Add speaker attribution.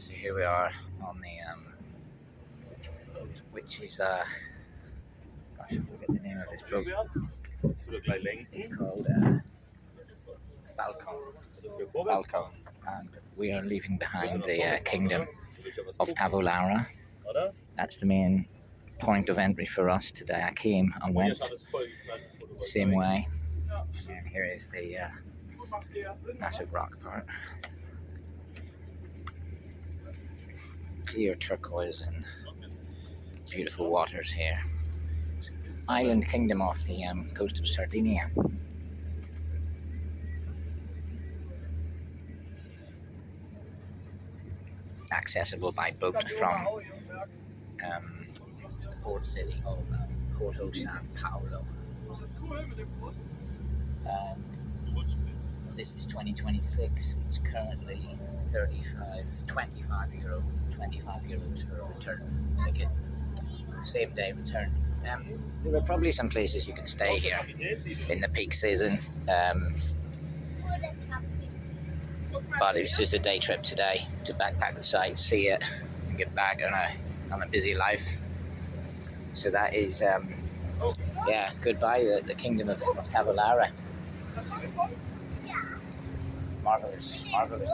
Speaker 1: So here we are on the boat, which is gosh, I forget the name of this boat. It's called Falcon, and we are leaving behind the kingdom of Tavolara. That's the main point of entry for us today. I came and went the same way. And here is the massive rock part. Clear turquoise and beautiful waters here. Island kingdom off the coast of Sardinia. Accessible by boat from the port city of Porto, Paolo. This is 2026. It's currently 25 euros for a return ticket. Same day return. There are probably some places you can stay here in the peak season, but it was just a day trip today to backpack the site, see it, and get back on a busy life. So that is, goodbye the kingdom of Tavolara. Marvelous place.